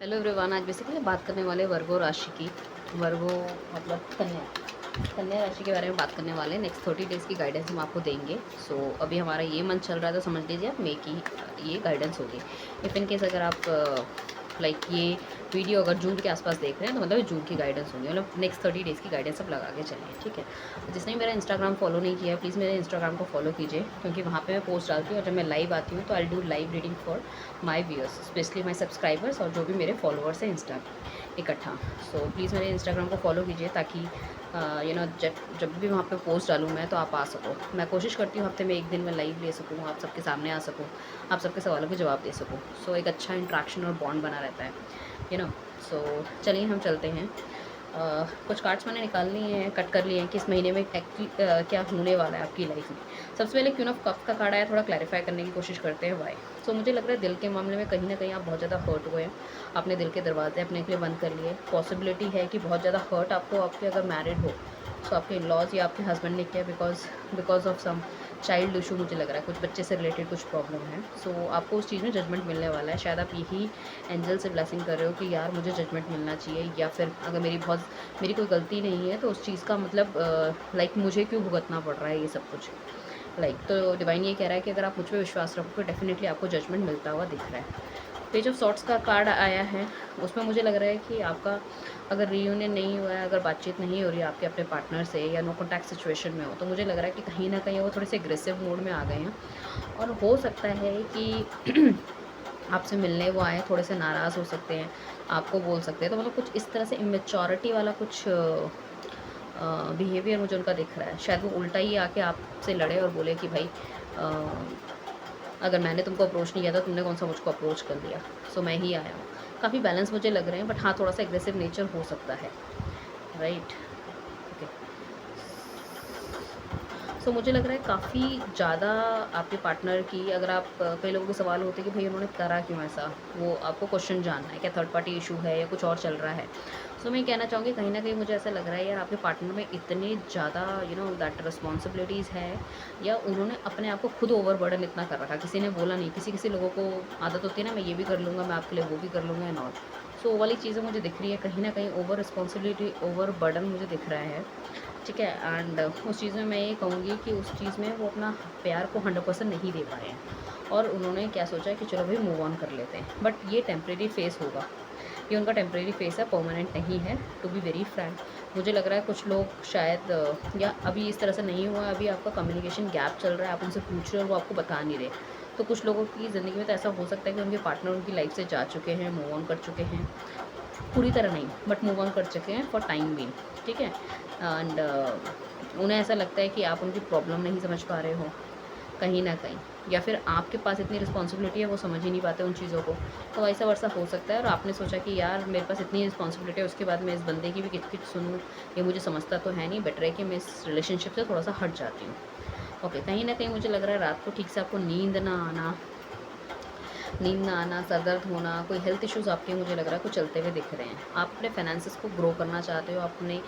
Hello everyone. आज basically बात करने वाले वर्गो राशि की। वर्गो मतलब कन्या कन्या राशि के बारे में बात करने वाले हैं। नेक्स्ट 30 डेज़ की गाइडेंस हम आपको देंगे। अभी हमारा ये मंथ चल रहा है तो समझ लीजिए आप मे की ये गाइडेंस होगी। इफ़ इन केस अगर आप ये वीडियो अगर जून के आसपास देख रहे हैं तो मतलब जून की गाइडेंस होगी, मतलब नेक्स्ट 30 डेज़ की गाइडेंस आप लगा के चलिए, ठीक है। जिसने मेरा इंस्टाग्राम फॉलो नहीं किया है प्लीज़ मेरे इंस्टाग्राम को फॉलो कीजिए, क्योंकि वहाँ पे मैं पोस्ट डालती हूँ और जब मैं लाइव आती हूँ तो I do live reading for my viewers, specially my subscribers और जो भी मेरे फॉलोअर्स हैं इंस्टा इकट्ठा। प्लीज़ मेरे इंस्टाग्राम को फॉलो कीजिए ताकि जब जब भी वहाँ पे पोस्ट डालूँ मैं तो आप आ सको। मैं कोशिश करती हूँ हफ्ते में एक दिन मैं लाइव ले सकूँ, आप सबके सामने आ सकूँ, आप सबके सवालों के जवाब दे सकूँ। एक अच्छा इंट्रैक्शन और बॉन्ड बना रहता है, यू नो। चलिए हम चलते हैं। कुछ कार्ड्स मैंने निकाल लिए हैं, कट कर लिए हैं कि इस महीने में क्या होने वाला है आपकी लाइफ में। सबसे पहले क्वीन ऑफ कप्स का कार्ड आया, थोड़ा क्लैरिफाई करने की कोशिश करते हैं वाई। मुझे लग रहा है दिल के मामले में कहीं ना कहीं आप बहुत ज़्यादा हर्ट हुए हैं, आपने दिल के दरवाजे अपने के लिए बंद कर लिए। पॉसिबिलिटी है कि बहुत ज़्यादा हर्ट आपको आपके अगर मैरिड हो आपके इन-लॉज़ या आपके हस्बैंड ने किया because of some child issue. मुझे लग रहा है कुछ बच्चे से रिलेटेड कुछ प्रॉब्लम है। आपको उस चीज़ में जजमेंट मिलने वाला है। शायद आप यही एंजल से ब्लेसिंग कर रहे हो कि यार मुझे जजमेंट मिलना चाहिए, या फिर अगर मेरी कोई गलती नहीं है तो उस चीज़ का मतलब मुझे क्यों भुगतना पड़ रहा है ये सब कुछ। तो डिवाइन ये कह रहा है कि अगर आप मुझ पे विश्वास रखो तो डेफिनेटली आपको जजमेंट मिलता हुआ दिख रहा है। पेज ऑफ सॉर्ट्स का कार्ड आया है, उसमें मुझे लग रहा है कि आपका अगर रीयूनियन नहीं हुआ है, अगर बातचीत नहीं हो रही है आपके अपने पार्टनर से, या नो कॉन्टैक्ट सिचुएशन में हो, तो मुझे लग रहा है कि कहीं ना कहीं वो थोड़े से एग्रेसिव मोड में आ गए हैं। और हो सकता है कि आपसे मिलने वो आए, थोड़े से नाराज़ हो सकते हैं, आपको बोल सकते हैं। तो मतलब कुछ इस तरह से इमेच्योरिटी वाला कुछ बिहेवियर मुझे उनका दिख रहा है। शायद वो उल्टा ही आके आपसे लड़े और बोले कि भाई अगर मैंने तुमको अप्रोच नहीं किया था, तुमने कौन सा मुझको अप्रोच कर लिया, मैं ही आया हूँ। काफ़ी बैलेंस मुझे लग रहे हैं, बट हाँ थोड़ा सा एग्रेसिव नेचर हो सकता है, राइट। ओके। मुझे लग रहा है काफ़ी ज़्यादा आपके पार्टनर की, अगर आप कई लोगों के सवाल होते हैं कि भाई उन्होंने करा क्यों ऐसा, वो आपको क्वेश्चन जानना है, क्या थर्ड पार्टी इशू है या कुछ और चल रहा है। मैं कहना चाहूँगी कहीं ना कहीं मुझे ऐसा लग रहा है यार आपके पार्टनर में इतने ज़्यादा दैट रिस्पॉन्सिबिलिटीज़ है, या उन्होंने अपने आप को खुद ओवरबर्डन इतना कर रखा, किसी ने बोला नहीं। किसी किसी लोगों को आदत होती है ना, मैं ये भी कर लूँगा, मैं आपके लिए वो भी कर लूँगा एंड ऑल। वो वाली चीज़ें मुझे दिख रही है, कहीं ना कहीं ओवर रिस्पॉन्सिबिलिटी ओवर बर्डन मुझे दिख रहा है, ठीक है। एंड उस चीज़ में मैं ये कहूँगी कि उस चीज़ में वो अपना प्यार को 100% नहीं दे पाए हैं, और उन्होंने क्या सोचा कि चलो भाई मूव ऑन कर लेते हैं। बट ये टेम्प्रेरी फेस होगा, ये उनका टेम्प्रेरी फेस है, परमानेंट नहीं है। टू बी वेरी फ्रैंक मुझे लग रहा है कुछ लोग शायद या अभी इस तरह से नहीं हुआ है, अभी आपका कम्युनिकेशन गैप चल रहा है, आप उनसे पूछ रहे हो और वो आपको बता नहीं रहे। तो कुछ लोगों की ज़िंदगी में तो ऐसा हो सकता है कि उनके पार्टनर उनकी लाइफ से जा चुके हैं, मूव ऑन कर चुके हैं, पूरी तरह नहीं बट मूव ऑन कर चुके हैं फॉर टाइम बीइंग, ठीक है। एंड उन्हें ऐसा लगता है कि आप उनकी प्रॉब्लम नहीं समझ पा रहे हो कहीं ना कहीं, या फिर आपके पास इतनी रिस्पॉन्सिबिलिटी है वो समझ ही नहीं पाते उन चीज़ों को। तो ऐसा वर्षा हो सकता है, और आपने सोचा कि यार मेरे पास इतनी रिस्पॉन्सिबिलिटी है, उसके बाद मैं इस बंदे की भी किच किच सुनूँ, ये मुझे समझता तो है नहीं, बेटर है कि मैं इस रिलेशनशिप से थोड़ा सा हट जाती हूँ। ओके, कहीं ना कहीं मुझे लग रहा है रात को ठीक से आपको नींद ना आना, सर दर्द होना, कोई हेल्थ इश्यूज़ आपके मुझे लग रहा है कुछ चलते हुए दिख रहे हैं। आप अपने फाइनेंसेस को ग्रो करना चाहते हो, आप अपने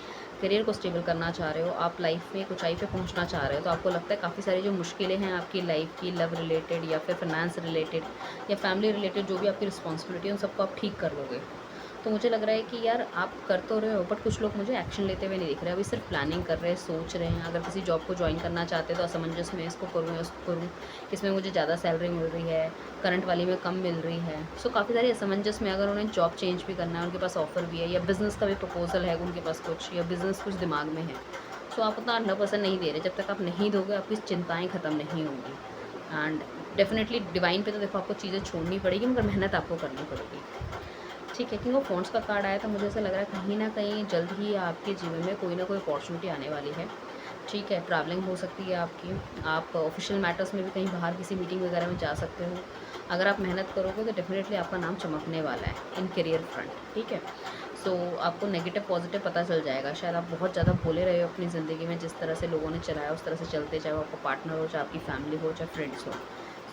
करियर को स्टेबल करना चाह रहे हो, आप लाइफ में एक ऊंचाई पे पहुंचना चाह रहे हो। तो आपको लगता है काफ़ी सारी जो मुश्किलें हैं आपकी लाइफ की, लव रिलेटेड या फिर फाइनेंस रिलेटेड या फैमिली रिलेटेड, जो भी आपकी रिस्पॉन्सिबिलिटी है उन सबको आप ठीक कर लोगे। तो मुझे लग रहा है कि यार आप कर तो रहे हो, बट कुछ लोग मुझे एक्शन लेते हुए नहीं दिख रहे, अभी सिर्फ प्लानिंग कर रहे हैं, सोच रहे हैं। अगर किसी जॉब को ज्वाइन करना चाहते हैं तो असमंजस में इसको करूँ या उसको करूँ, इसमें मुझे ज़्यादा सैलरी मिल रही है, करंट वाली में कम मिल रही है। काफ़ी सारी असमंजस में, अगर उन्हें जॉब चेंज भी करना है, उनके पास ऑफर भी है, या बिज़नेस का भी प्रपोजल है उनके पास कुछ, या बिज़नेस कुछ दिमाग में है, आप उतना 100% नहीं दे रहे। जब तक आप नहीं दोगे आपकी चिंताएँ ख़त्म नहीं होंगी। एंड डेफिनेटली डिवाइन पे तो देखो आपको चीज़ें छोड़नी पड़ेगी, मगर मेहनत आपको करनी पड़ेगी, ठीक है। किंग ऑफ फोन्स का कार्ड आया था, मुझे ऐसा लग रहा है कहीं ना कहीं जल्द ही आपके जीवन में कोई ना कोई अपॉर्चुनिटी आने वाली है, ठीक है। ट्रैवलिंग हो सकती है आपकी, आप ऑफिशियल मैटर्स में भी कहीं बाहर किसी मीटिंग वगैरह में जा सकते हो। अगर आप मेहनत करोगे तो डेफिनेटली आपका नाम चमकने वाला है इन करियर फ्रंट, ठीक है। आपको नेगेटिव पॉजिटिव पता चल जाएगा। शायद आप बहुत ज़्यादा भूले रहे हो अपनी ज़िंदगी में, जिस तरह से लोगों ने चलाया उस तरह से चलते, चाहे वो आपका पार्टनर हो, चाहे आपकी फैमिली हो, चाहे फ्रेंड्स हो।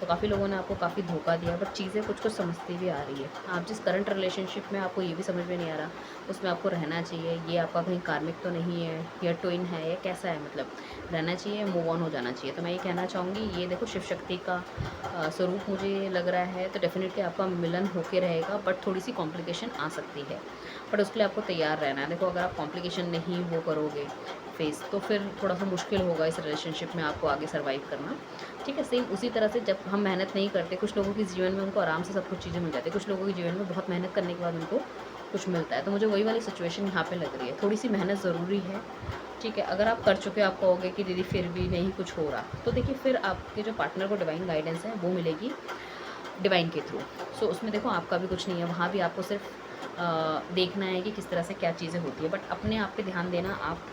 तो काफ़ी लोगों ने आपको काफ़ी धोखा दिया, बट चीज़ें कुछ कुछ समझती भी आ रही है। आप जिस करंट रिलेशनशिप में आपको ये भी समझ में नहीं आ रहा उसमें आपको रहना चाहिए, ये आपका कहीं कार्मिक तो नहीं है या ट्विन है या कैसा है, मतलब रहना चाहिए, मूव ऑन हो जाना चाहिए। तो मैं ये कहना चाहूँगी, ये देखो शिव शक्ति का स्वरूप मुझे लग रहा है, तो डेफिनेटली आपका मिलन होके रहेगा, बट थोड़ी सी कॉम्प्लिकेशन आ सकती है, बट उसके लिए आपको तैयार रहना है। देखो अगर आप कॉम्प्लिकेशन नहीं वो करोगे फेस, तो फिर थोड़ा सा मुश्किल होगा इस रिलेशनशिप में आपको आगे सर्वाइव करना। ठीक है, सेम उसी तरह से जब हम मेहनत नहीं करते, कुछ लोगों के जीवन में उनको आराम से सब कुछ चीज़ें मिल जाती है, कुछ लोगों के जीवन में बहुत मेहनत करने के बाद उनको कुछ मिलता है। तो मुझे वही वाली सिचुएशन यहाँ पे लग रही है, थोड़ी सी मेहनत ज़रूरी है। ठीक है, अगर आप कर चुके हो, आप कहोगे कि दीदी फिर भी नहीं कुछ हो रहा, तो देखिए फिर आपके जो पार्टनर को डिवाइन गाइडेंस है वो मिलेगी डिवाइन के थ्रू। सो उसमें देखो आपका भी कुछ नहीं है, वहाँ भी आपको सिर्फ देखना है कि किस तरह से क्या चीज़ें होती है, बट अपने आप पे ध्यान देना आप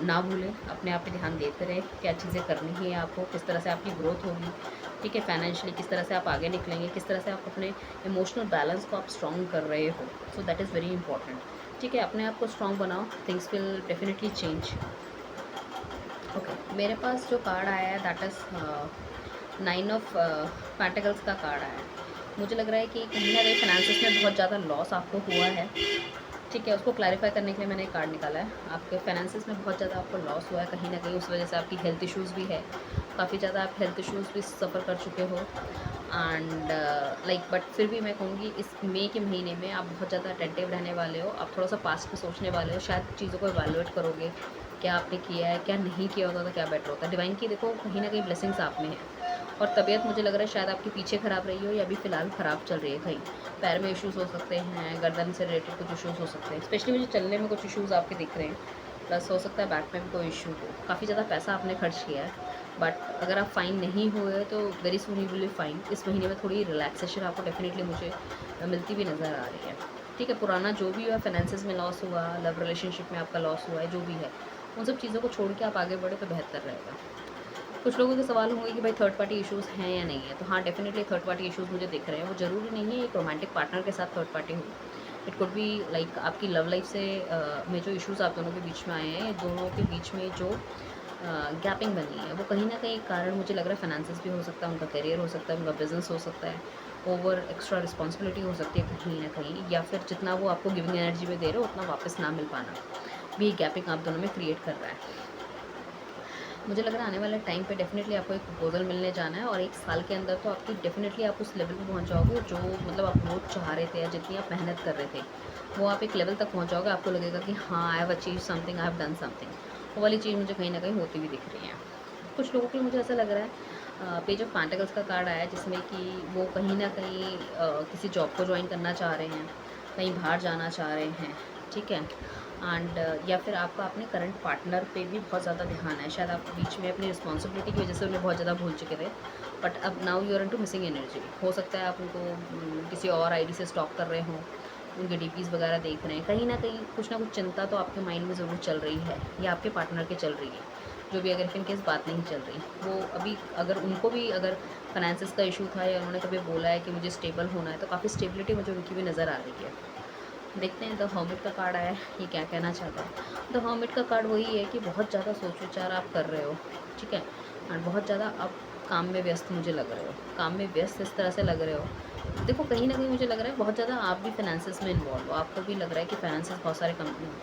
ना भूलें। अपने आप पे ध्यान देते रहें, क्या चीज़ें करनी है आपको, किस तरह से आपकी ग्रोथ होगी। ठीक है, फाइनेंशियली किस तरह से आप आगे निकलेंगे, किस तरह से आप अपने इमोशनल बैलेंस को आप स्ट्रॉन्ग कर रहे हो। So that is very important. ठीक है, अपने आप को स्ट्रॉन्ग बनाओ, things will definitely change. Okay, मेरे पास जो कार्ड आया है दैट इज़ 9 ऑफ पेंटिकल्स का कार्ड आया है। मुझे लग रहा है कि कहीं ना कहीं फाइनेंसिस में बहुत ज़्यादा लॉस आपको हुआ है। ठीक है, उसको क्लैरिफाई करने के लिए मैंने एक कार्ड निकाला है। आपके फाइनेंसिस में बहुत ज़्यादा आपको लॉस हुआ है कहीं ना कहीं, उस वजह से आपकी हेल्थ इश्यूज़ भी है, काफ़ी ज़्यादा आप हेल्थ इश्यूज़ भी सफ़र कर चुके हो। एंड लाइक बट फिर भी मैं कहूँगी इस मई के महीने में आप बहुत ज़्यादा अटेंटिव रहने वाले हो, आप थोड़ा सा पास्ट में सोचने वाले हो, शायद चीज़ों को इवैल्यूएट करोगे, क्या आपने किया है, क्या नहीं किया होता तो क्या बेटर होता। डिवाइन की देखो कहीं ना कहीं ब्लेसिंग्स आप में है, और तबीयत मुझे लग रहा है शायद आपकी पीछे ख़राब रही हो या अभी फ़िलहाल ख़राब चल रही है। कहीं पैर में इश्यूज़ हो सकते हैं, गर्दन से रिलेटेड कुछ इश्यूज़ हो सकते हैं, स्पेशली मुझे चलने में कुछ इश्यूज़ आपके दिख रहे हैं, प्लस हो सकता है बैक में भी कोई इशू हो। काफ़ी ज़्यादा पैसा आपने खर्च किया है, बट अगर आप फाइन नहीं हुए तो very soon you will be fine. इस महीने में थोड़ी रिलैक्सेशन आपको डेफिनेटली मुझे मिलती भी नज़र आ रही है। ठीक है, पुराना जो भी हुआ, फाइनेंसिस में लॉस हुआ, लव रिलेशनशिप में आपका लॉस हुआ है, जो भी है उन सब चीज़ों को छोड़ के आप आगे बढ़े तो बेहतर रहेगा। कुछ लोगों के सवाल होंगे कि भाई थर्ड पार्टी इश्यूज़ हैं या नहीं है, तो हाँ डेफिनेटली थर्ड पार्टी इश्यूज़ मुझे दिख रहे हैं। वो ज़रूरी नहीं है एक रोमांटिक पार्टनर के साथ थर्ड पार्टी हो, इट कुड बी लाइक आपकी लव लाइफ से में जो इश्यूज़ आप दोनों के बीच में आए हैं, दोनों के बीच में जो गैपिंग बनी है, वो कहीं ना कहीं कारण मुझे लग रहा है फाइनेंसिस भी हो सकता है, उनका करियर हो सकता है, उनका बिजनेस हो सकता है, ओवर एक्स्ट्रा रिस्पॉन्सिबिलिटी हो सकती है कहीं ना कहीं, या फिर जितना वो आपको गिविंग एनर्जी में दे रहे हो उतना वापस ना मिल पाना भी गैपिंग आप दोनों में क्रिएट कर रहा है। मुझे लग रहा है आने वाले टाइम पे डेफिनेटली आपको एक प्रपोजल मिलने जाना है, और 1 साल के अंदर तो आपकी डेफिनेटली आप उस लेवल पे पहुंच जाओगे जो मतलब आप बहुत चाह रहे थे, या जितनी आप मेहनत कर रहे थे वो आप एक लेवल तक पहुंच जाओगे। आपको लगेगा कि हाँ I have achieve something, I have done something. वो वाली चीज़ मुझे कहीं ना कहीं होती हुई दिख रही है। कुछ लोगों के लिए मुझे ऐसा लग रहा है, पेज ऑफ पेंटिकल्स का कार्ड आया है जिसमें कि वो कहीं ना कहीं किसी जॉब को ज्वाइन करना चाह रहे हैं, कहीं बाहर जाना चाह रहे हैं। ठीक है, एंड या फिर आपका अपने करंट पार्टनर पे भी बहुत ज़्यादा ध्यान है, शायद आप बीच में अपनी रिस्पॉन्सिबिलिटी की वजह से उन्हें बहुत ज़्यादा भूल चुके थे, बट अब now you are into missing energy. हो सकता है आप उनको किसी और आईडी से स्टॉक कर रहे हो, उनके डीपीज़ वगैरह देख रहे हैं, कहीं ना कहीं कुछ ना कुछ चिंता तो आपके माइंड में ज़रूर चल रही है, या आपके पार्टनर के चल रही है। जो भी अगर इनकेस बात नहीं चल रही, वो अभी अगर उनको भी अगर फाइनेंसिस का इशू था या उन्होंने कभी बोला है कि मुझे स्टेबल होना है, तो काफ़ी स्टेबिलिटी मुझे उनकी भी नज़र आ रही है। देखते हैं द हर्मिट का कार्ड आया है, ये क्या कहना चाहता है। द हर्मिट का कार्ड वही है कि बहुत ज़्यादा सोच विचार आप कर रहे हो। ठीक है, और बहुत ज़्यादा आप काम में व्यस्त मुझे लग रहे हो, काम में व्यस्त इस तरह से लग रहे हो। देखो कहीं ना कहीं मुझे लग रहा है बहुत ज़्यादा आप भी फाइनेंसिस में इन्वॉल्व हो, आपको भी लग रहा है कि फाइनेंसिस बहुत सारे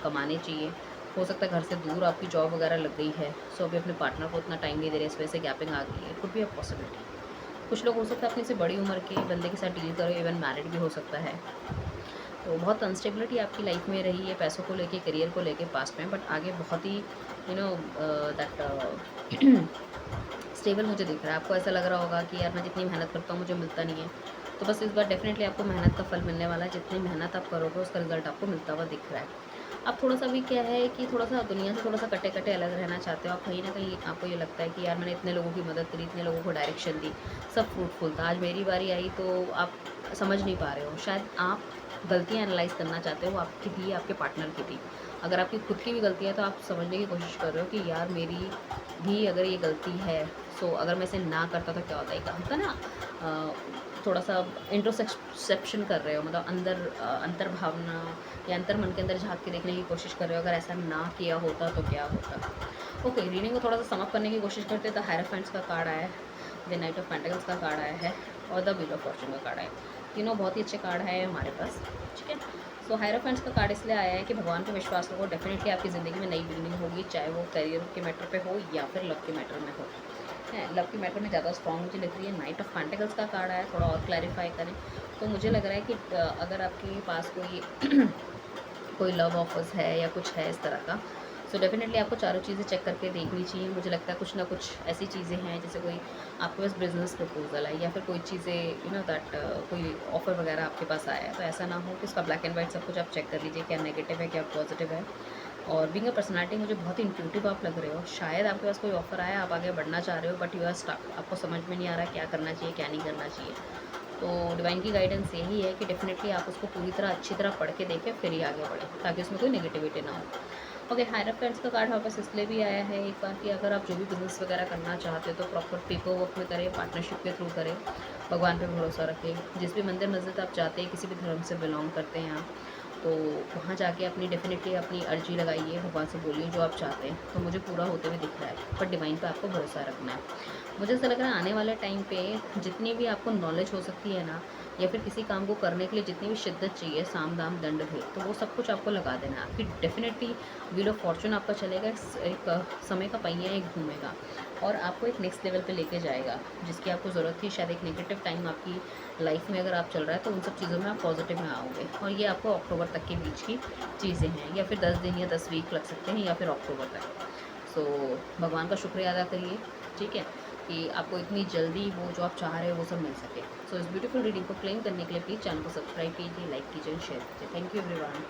कमाने चाहिए। हो सकता है घर से दूर आपकी जॉब वगैरह लग गई है, सो अभी अपने पार्टनर को उतना टाइम नहीं दे रहे, इस वजह से गैपिंग आ गई है। Could be a possibility. कुछ लोग हो सकता है अपने से बड़ी उम्र के बंदे के साथ डील करो, इवन मैरिड भी हो सकता है। तो बहुत अनस्टेबिलिटी आपकी लाइफ में रही है, पैसों को लेके, करियर को लेके पास्ट में, बट आगे बहुत ही यू नो दैट स्टेबल मुझे दिख रहा है। आपको ऐसा लग रहा होगा कि यार मैं जितनी मेहनत करता हूँ मुझे मिलता नहीं है, तो बस इस बार डेफिनेटली आपको मेहनत का फल मिलने वाला है। जितनी मेहनत आप करोगे उसका रिजल्ट आपको मिलता हुआ दिख रहा है। आप थोड़ा सा भी क्या है कि थोड़ा सा दुनिया से थोड़ा सा कटे कटे अलग रहना चाहते हो आप, कहीं ना कहीं आपको ये लगता है कि यार मैंने इतने लोगों की मदद करी, इतने लोगों को डायरेक्शन दी, सब फ्रूटफुल था, आज मेरी बारी आई तो आप समझ नहीं पा रहे हो। शायद आप गलतियाँ एनालाइज करना चाहते हो, आपकी भी आपके पार्टनर की भी। अगर आपकी खुद की भी गलती है तो आप समझने की कोशिश कर रहे हो कि यार मेरी भी अगर ये गलती है, सो अगर मैं इसे ना करता तो क्या होता है। एक होता है ना थोड़ा सा इंट्रोस्पेक्शन कर रहे हो, मतलब अंदर अंतर भावना या अंतर मन के अंदर झाँक के देखने की कोशिश कर रहे हो, अगर ऐसा ना किया होता तो क्या होता। ओके, रीडिंग को थोड़ा सा समअप करने की कोशिश करते हैं। तो हायराफेंट्स का कार्ड आया है, द नाइट ऑफ पेंटिकल्स का कार्ड आया है और द व्हील ऑफ फॉर्चून का कार्ड आया है। तीनों बहुत ही अच्छे कार्ड है हमारे पास, ठीक है। सो हायरोफेंट्स का कार्ड इसलिए आया है कि भगवान पे विश्वास रखो, डेफिनेटली आपकी ज़िंदगी में नई बिगनिंग होगी, चाहे वो करियर के मैटर पे हो या फिर लव के मैटर में हो। है, लव के मैटर में ज़्यादा स्ट्रॉन्ग मुझे लग रही है। नाइट ऑफ पेंटिकल्स का कार्ड आया, थोड़ा और क्लैरिफाई करें तो मुझे लग रहा है कि अगर आपके पास कोई कोई लव ऑफर्स है या कुछ है इस तरह का, सो डेफिनेटली आपको चारों चीज़ें चेक करके देखनी चाहिए। मुझे लगता है कुछ ना कुछ ऐसी चीज़ें हैं, जैसे कोई आपके पास बिजनेस प्रपोजल है या फिर कोई चीज़ें कोई ऑफ़र वगैरह आपके पास आया है, तो ऐसा ना हो कि उसका ब्लैक एंड वाइट सब कुछ आप चेक कर लीजिए, क्या नेगेटिव है क्या पॉजिटिव है। और बीइंग अ पर्सनैलिटी मुझे बहुत इंट्यूटिव आप लग रहे हो, शायद आपके पास कोई ऑफ़र आया, आप आगे बढ़ना चाह रहे हो बट यू आर स्टक, आपको समझ में नहीं आ रहा क्या करना चाहिए क्या नहीं करना चाहिए। तो डिवाइन की गाइडेंस यही है कि डेफिनेटली आप उसको पूरी तरह अच्छी तरह पढ़ के देखें फिर ही आगे बढ़ें, ताकि उसमें कोई नेगेटिविटी ना हो। ओके, हायराफेंट्स का कार्ड हमारे पास इसलिए भी आया है एक बार कि अगर आप जो भी बिज़नेस वगैरह करना चाहते हो तो प्रॉपर पेपर वर्क में करें, पार्टनरशिप के थ्रू करें, भगवान पे भरोसा रखें। जिस भी मंदिर मस्जिद आप जाते हैं, किसी भी धर्म से बिलोंग करते हैं आप, तो वहाँ जाके अपनी डेफिनेटली अपनी अर्जी लगाइए, भगवान से बोलिए जो आप चाहते हैं, तो मुझे पूरा होते हुए दिख रहा है। पर डिवाइन पे आपको भरोसा रखना है। मुझे ऐसा लग रहा है आने वाले टाइम पे जितनी भी आपको नॉलेज हो सकती है ना, या फिर किसी काम को करने के लिए जितनी भी शिद्दत चाहिए, साम दाम दंड भेद, तो वो सब कुछ आपको लगा देना है। आपकी डेफिनेटली व्हील ऑफ फॉर्चून आपका चलेगा, एक समय का पहिया एक घूमेगा और आपको एक नेक्स्ट लेवल पे लेके जाएगा, जिसकी आपको ज़रूरत थी। शायद एक नेगेटिव टाइम आपकी लाइफ में अगर आप चल रहा है तो उन सब चीज़ों में आप पॉजिटिव में आओगे, और ये आपको अक्टूबर तक के बीच की चीज़ें हैं, या फिर 10 दिन या 10 वीक लग सकते हैं, या फिर अक्टूबर तक। सो भगवान का शुक्रिया अदा करिए, ठीक है, कि आपको इतनी जल्दी वो जो आप चाह रहे हो वो सब मिल सके। सो इस ब्यूटीफुल रीडिंग को क्लेम करने के लिए प्लीज़ चैनल को सब्सक्राइब कीजिए, लाइक कीजिए, शेयर कीजिए। Thank you everyone.